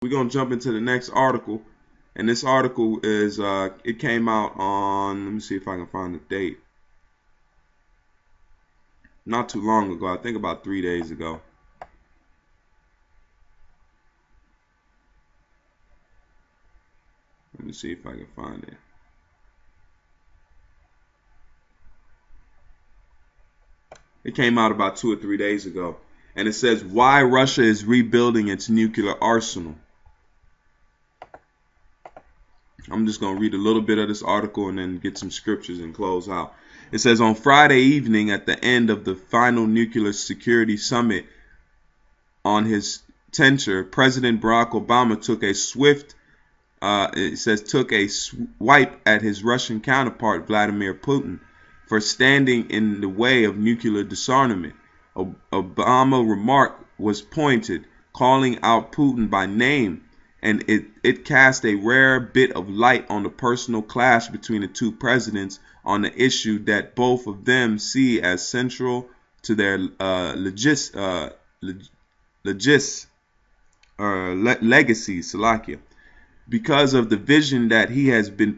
We're going to jump into the next article. And this article is, it came out on, let me see if I can find the date. Not too long ago, I think about 3 days ago. Let me see if I can find it. It came out about 2 or 3 days ago. And it says, why Russia is rebuilding its nuclear arsenal. I'm just going to read a little bit of this article and then get some scriptures and close out. It says, on Friday evening at the end of the final nuclear security summit on his tenure, President Barack Obama took a swipe at his Russian counterpart, Vladimir Putin, for standing in the way of nuclear disarmament. Obama's remark was pointed, calling out Putin by name, and it cast a rare bit of light on the personal clash between the two presidents on the issue that both of them see as central to their legacies, Slovakia. Because of the vision that he has been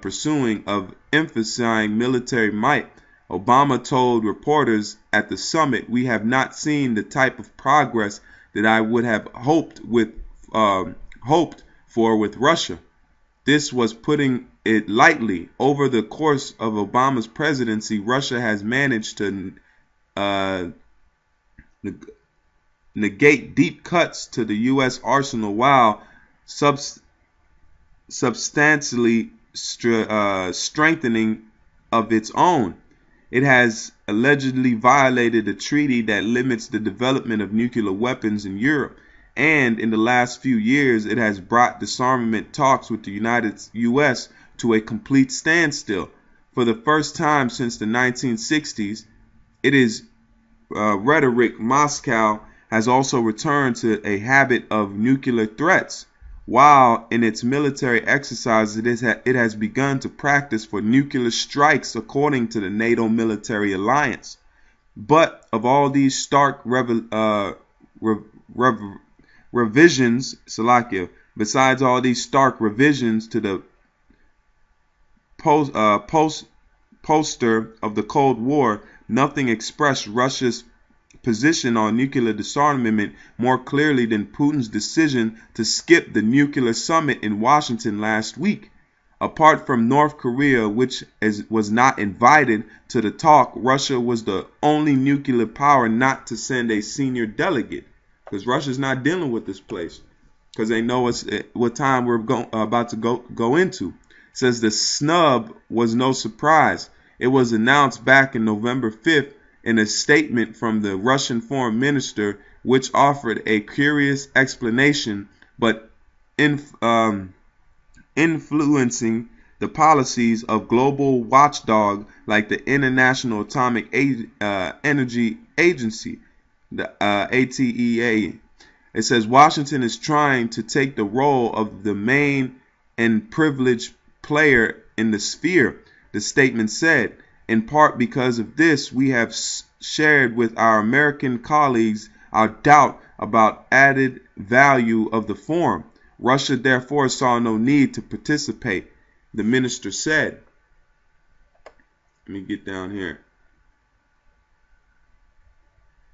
pursuing of emphasizing military might, Obama told reporters at the summit, "We have not seen the type of progress that I would have hoped for with Russia." This was putting it lightly. Over the course of Obama's presidency, Russia has managed to negate deep cuts to the U.S. arsenal while substantially strengthening of its own. It has allegedly violated a treaty that limits the development of nuclear weapons in Europe, and in the last few years it has brought disarmament talks with the U.S. to a complete standstill. For the first time since the 1960s, it is rhetoric. Moscow has also returned to a habit of nuclear threats, while in its military exercises it has begun to practice for nuclear strikes according to the NATO military alliance. But of all these stark revisions, Slovakia, besides all these stark revisions to the poster of the Cold War, nothing expressed Russia's position on nuclear disarmament more clearly than Putin's decision to skip the nuclear summit in Washington last week. Apart from North Korea, which was not invited to the talk, Russia was the only nuclear power not to send a senior delegate, because Russia's not dealing with this place because they know what time we're about to go into. It says the snub was no surprise. It was announced back in November 5th in a statement from the Russian foreign minister, which offered a curious explanation, but influencing the policies of global watchdog like the International Atomic Energy Agency, the ATEA. It says Washington is trying to take the role of the main and privileged player in the sphere, the statement said. In part because of this, we have shared with our American colleagues our doubt about added value of the forum. Russia therefore saw no need to participate, the minister said. Let me get down here.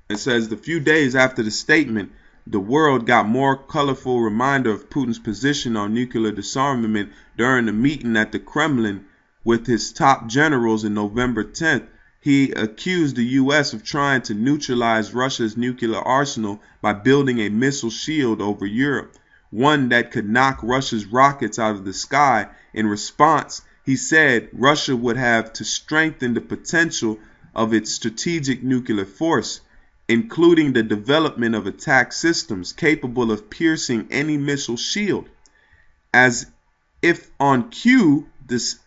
It says the few days after the statement, the world got more colorful reminder of Putin's position on nuclear disarmament during the meeting at the Kremlin with his top generals in November 10th. He accused the U.S. of trying to neutralize Russia's nuclear arsenal by building a missile shield over Europe, one that could knock Russia's rockets out of the sky. In response, he said Russia would have to strengthen the potential of its strategic nuclear force, including the development of attack systems capable of piercing any missile shield. As if on cue,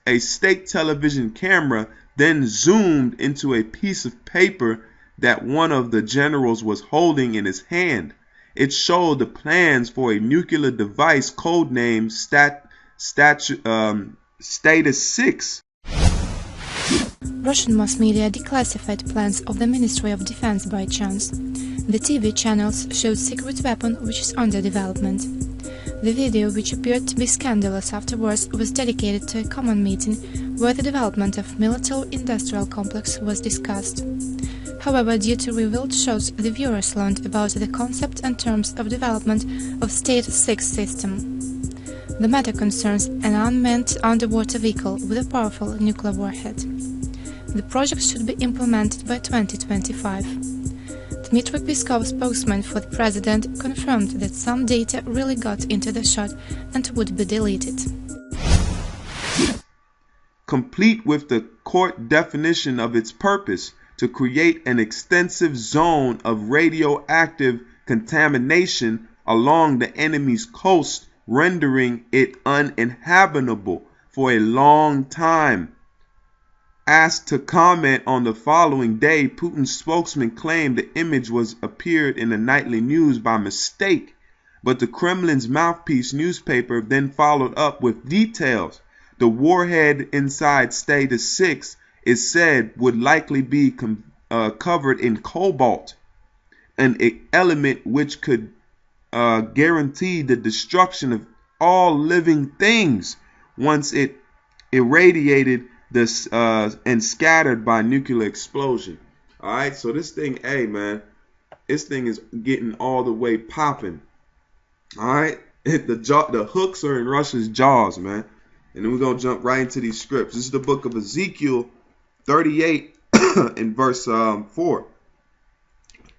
a state television camera then zoomed into a piece of paper that one of the generals was holding in his hand. It showed the plans for a nuclear device codenamed Status 6. Russian mass media declassified plans of the Ministry of Defense by chance. The TV channels showed secret weapon which is under development. The video, which appeared to be scandalous afterwards, was dedicated to a common meeting where the development of military-industrial complex was discussed. However, due to revealed shots, the viewers learned about the concept and terms of development of State 6 system. The matter concerns an unmanned underwater vehicle with a powerful nuclear warhead. The project should be implemented by 2025. Dmitry Peskov, spokesman for the president, confirmed that some data really got into the shot and would be deleted. Complete with the court definition of its purpose to create an extensive zone of radioactive contamination along the enemy's coast, rendering it uninhabitable for a long time. Asked to comment on the following day, Putin's spokesman claimed the image was appeared in the nightly news by mistake, but the Kremlin's mouthpiece newspaper then followed up with details. The warhead inside State 6 is said would likely be covered in cobalt, an element which could guarantee the destruction of all living things once it irradiated this and scattered by nuclear explosion. All right, so this thing, hey man, this thing is getting all the way popping. All right, the hooks are in Russia's jaws, man. And then we're gonna jump right into these scripts. This is the book of Ezekiel 38 in verse 4.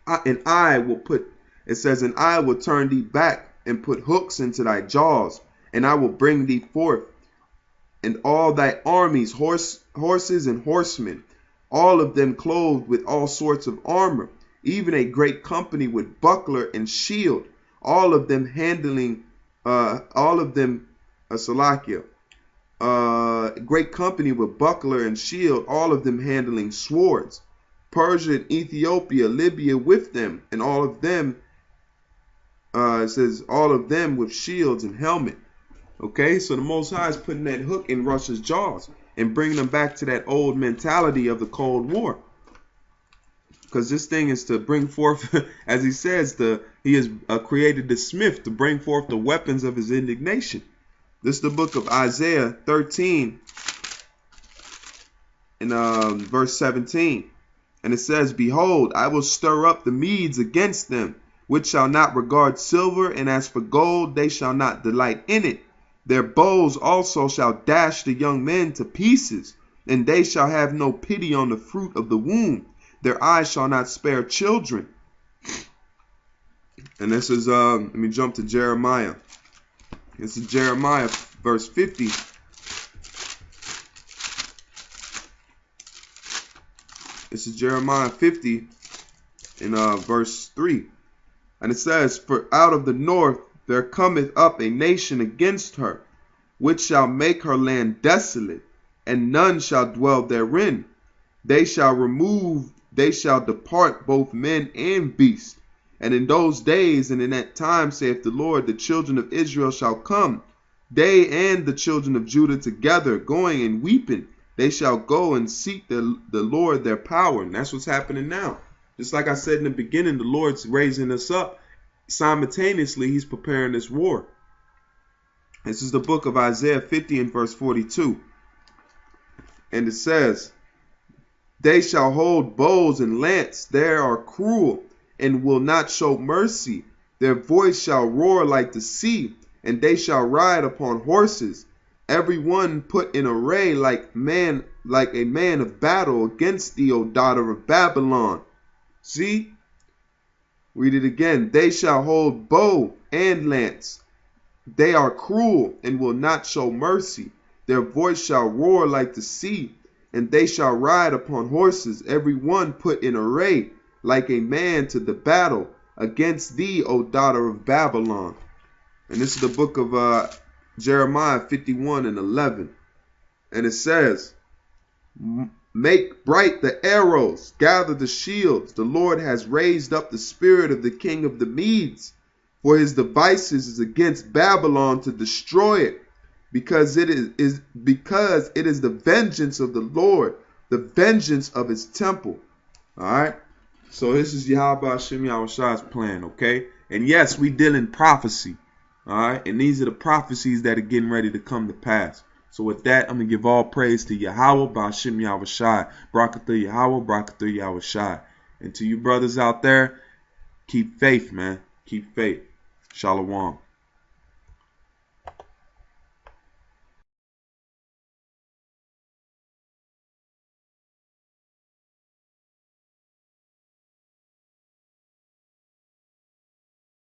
And I will put, it says, and I will turn thee back and put hooks into thy jaws, and I will bring thee forth, and all thy armies, horses and horsemen, all of them clothed with all sorts of armor, even a great company with buckler and shield, all of them handling, great company with buckler and shield, all of them handling swords. Persia and Ethiopia, Libya with them, and all of them, it says, all of them with shields and helmet. Okay, so the Most High is putting that hook in Russia's jaws and bringing them back to that old mentality of the Cold War. Because this thing is to bring forth, as he says, he has created the smith to bring forth the weapons of his indignation. This is the book of Isaiah 13 in verse 17. And it says, behold, I will stir up the Medes against them, which shall not regard silver, and as for gold, they shall not delight in it. Their bows also shall dash the young men to pieces, and they shall have no pity on the fruit of the womb. Their eyes shall not spare children. And this is, let me jump to Jeremiah. This is Jeremiah verse 50. This is Jeremiah 50 in verse 3. And it says, for out of the north there cometh up a nation against her, which shall make her land desolate, and none shall dwell therein. They shall depart both men and beasts. And in those days and in that time, saith the Lord, the children of Israel shall come, they and the children of Judah together, going and weeping. They shall go and seek the Lord their power. And that's what's happening now. Just like I said in the beginning, the Lord's raising us up. Simultaneously, he's preparing this war. This is the book of Isaiah 50 and verse 42. And it says, they shall hold bows and lance. They are cruel and will not show mercy. Their voice shall roar like the sea, and they shall ride upon horses. Every one put in array like a man of battle against thee, O daughter of Babylon. See? Read it again. They shall hold bow and lance. They are cruel and will not show mercy. Their voice shall roar like the sea, and they shall ride upon horses, every one put in array like a man to the battle against thee, O daughter of Babylon. And this is the book of Jeremiah 51 and 11. And it says, make bright the arrows, gather the shields. The Lord has raised up the spirit of the king of the Medes, for his devices is against Babylon to destroy it, because it is the vengeance of the Lord, the vengeance of his temple. All right. So this is Yahweh Hashem Yahweh Shai's plan. Okay. And yes, we deal in prophecy. Alright? And these are the prophecies that are getting ready to come to pass. So with that, I'm going to give all praise to Yahweh, Ba'ashim Yahweh Shai. Barakatha Yahweh, Barakatha Yahweh Shai. And to you brothers out there, keep faith, man. Keep faith. Shalom.